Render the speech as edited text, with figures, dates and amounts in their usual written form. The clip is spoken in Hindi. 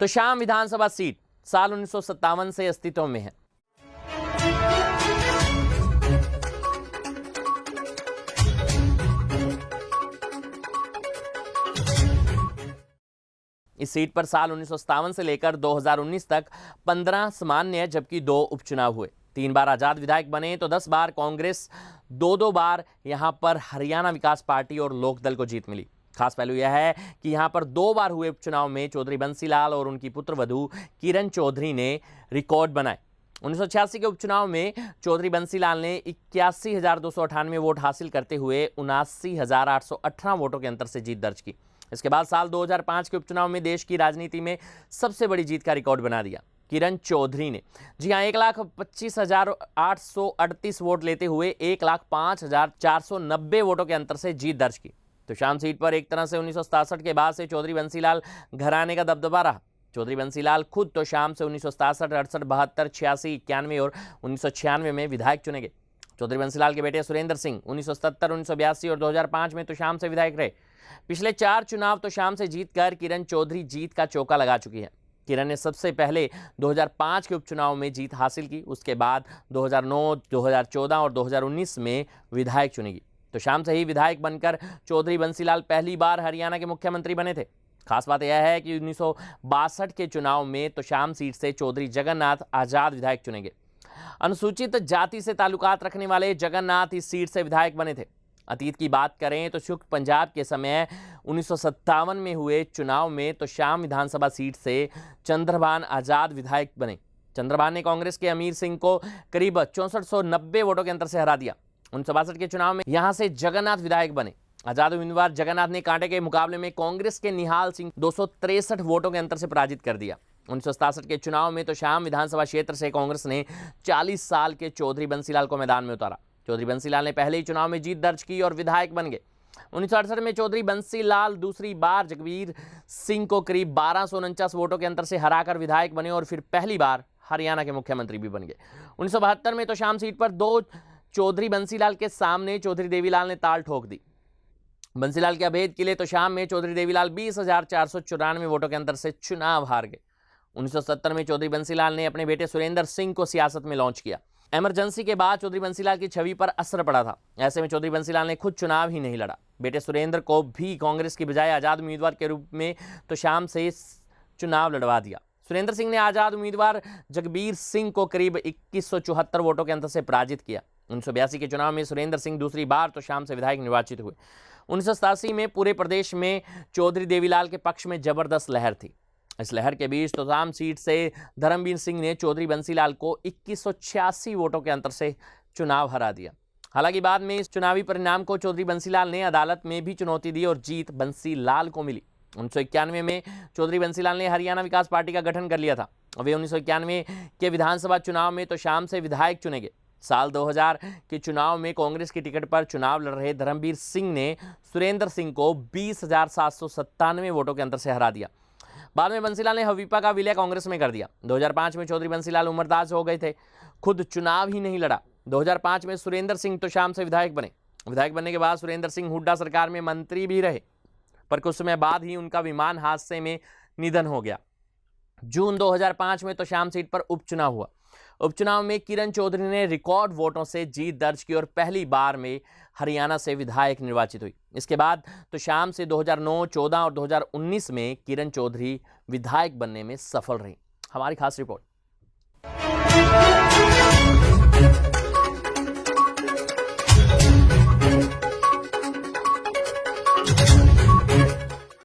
तोशाम विधानसभा सीट साल 1957 से अस्तित्व में है। इस सीट पर साल 1957 से लेकर 2019 तक 15 सामान्य जबकि 2 उपचुनाव हुए। 3 बार आजाद विधायक बने तो 10 बार कांग्रेस, 2 बार यहां पर हरियाणा विकास पार्टी और लोकदल को जीत मिली। खास पहलू यह है कि यहां पर 2 बार हुए उपचुनाव में चौधरी बंसीलाल और उनकी पुत्रवधू किरण चौधरी ने रिकॉर्ड बनाए। 1986 के उपचुनाव में चौधरी बंसीलाल ने 81,298 वोट हासिल करते हुए 79,818 वोटों के अंतर से जीत दर्ज की। इसके बाद साल 2005 के उपचुनाव में देश की राजनीति में सबसे बड़ी जीत का रिकॉर्ड बना दिया किरण चौधरी ने। जी हां, 1,25,838 वोट लेते हुए 1,05,490 वोटों के अंतर से जीत दर्ज की। तोशाम सीट पर एक तरह से 1967 के बाद से चौधरी बंसीलाल घराने का दबदबा रहा। चौधरी बंसीलाल खुद तोशाम से 1967, 68, 72, 86, 91 और 1996 में विधायक चुने गए। चौधरी बंसीलाल के बेटे सुरेंद्र सिंह 1970, 1982 और 2005 में तोशाम से विधायक रहे। पिछले 4 चुनाव तोशाम से जीतकर किरण चौधरी जीत का चौका लगा चुकी है। किरण ने सबसे पहले 2005 के उपचुनाव में जीत हासिल की, उसके बाद 2009, 2014 और 2019 में विधायक चुनेगी। तोशाम से ही विधायक बनकर चौधरी बंसीलाल पहली बार हरियाणा के मुख्यमंत्री बने थे। खास बात यह है कि 1962 के चुनाव में तोशाम सीट से चौधरी जगन्नाथ आजाद विधायक चुने गए। अनुसूचित जाति से ताल्लुकात रखने वाले जगन्नाथ इस सीट से विधायक बने थे। अतीत की बात करें तो शुक्ल पंजाब के समय 1957 में हुए चुनाव में तोशाम विधानसभा सीट से चंद्रभान आजाद विधायक बने। चंद्रभान ने कांग्रेस के अमीर सिंह को करीब 6490 वोटों के अंतर से हरा दिया। 1962 के चुनाव में यहां से जगन्नाथ विधायक बने। आजाद उम्मीदवार जगन्नाथ ने कांटे के मुकाबले में कांग्रेस के निहाल सिंह 263 वोटों के अंतर से पराजित कर दिया। 1967 के चुनाव में तोशाम विधानसभा क्षेत्र से कांग्रेस ने 40 साल के चौधरी बंसीलाल को मैदान में उतारा। चौधरी बंसीलाल ने पहले ही चुनाव में जीत दर्ज की और विधायक बन गए। 1968 में चौधरी बंसीलाल दूसरी बार जगबीर सिंह को करीब 1249 वोटों के अंतर से हराकर विधायक बने और फिर पहली बार हरियाणा के मुख्यमंत्री भी बन गए। 1972 में तोशाम सीट पर 2 चौधरी बंसीलाल के सामने चौधरी देवीलाल ने ताल ठोक दी। बंसीलाल के अभेद के लिए तोशाम में चौधरी देवीलाल 20,494 वोटों के अंतर से चुनाव हार गए। 1970 में चौधरी बंसीलाल ने अपने बेटे सुरेंद्र सिंह को सियासत में लॉन्च किया। इमरजेंसी के बाद चौधरी बंसीलाल की छवि पर असर पड़ा था। ऐसे में चौधरी बंसीलाल ने खुद चुनाव ही नहीं लड़ा। बेटे सुरेंद्र को भी कांग्रेस की बजाय आजाद उम्मीदवार के रूप में तोशाम से चुनाव लड़वा दिया। सुरेंद्र सिंह ने आजाद उम्मीदवार जगबीर सिंह को करीब 2174 वोटों के अंतर से पराजित किया। 1982 के चुनाव में सुरेंद्र सिंह दूसरी बार तोशाम से विधायक निर्वाचित हुए। 1987 में पूरे प्रदेश में चौधरी देवीलाल के पक्ष में जबरदस्त लहर थी। इस लहर के बीच तोशाम सीट से धर्मवीर सिंह ने चौधरी बंसीलाल को 2186 वोटों के अंतर से चुनाव हरा दिया। हालांकि बाद में इस चुनावी परिणाम को चौधरी बंसीलाल ने अदालत में भी चुनौती दी और जीत बंसीलाल को मिली। 1991 में चौधरी बंसीलाल ने हरियाणा विकास पार्टी का गठन कर लिया था। वे 1991 के विधानसभा चुनाव में तोशाम से विधायक चुने गए। साल 2000 के चुनाव में कांग्रेस की टिकट पर चुनाव लड़ रहे धर्मवीर सिंह ने सुरेंद्र सिंह को 20,797 वोटों के अंतर से हरा दिया। बाद में बंसीलाल ने हवीपा का विलय कांग्रेस में कर दिया। 2005 में चौधरी बंसीलाल उम्रदाज हो गए थे, खुद चुनाव ही नहीं लड़ा। 2005 में सुरेंद्र सिंह तोशाम से विधायक बने। विधायक बनने के बाद सुरेंद्र सिंह हुड्डा सरकार में मंत्री भी रहे, पर कुछ समय बाद ही उनका विमान हादसे में निधन हो गया। जून 2005 में तोशाम सीट पर उपचुनाव हुआ। उपचुनाव में किरण चौधरी ने रिकॉर्ड वोटों से जीत दर्ज की और पहली बार में हरियाणा से विधायक निर्वाचित हुई। इसके बाद तोशाम से 2009, 14 और 2019 में किरण चौधरी विधायक बनने में सफल रही। हमारी खास रिपोर्ट।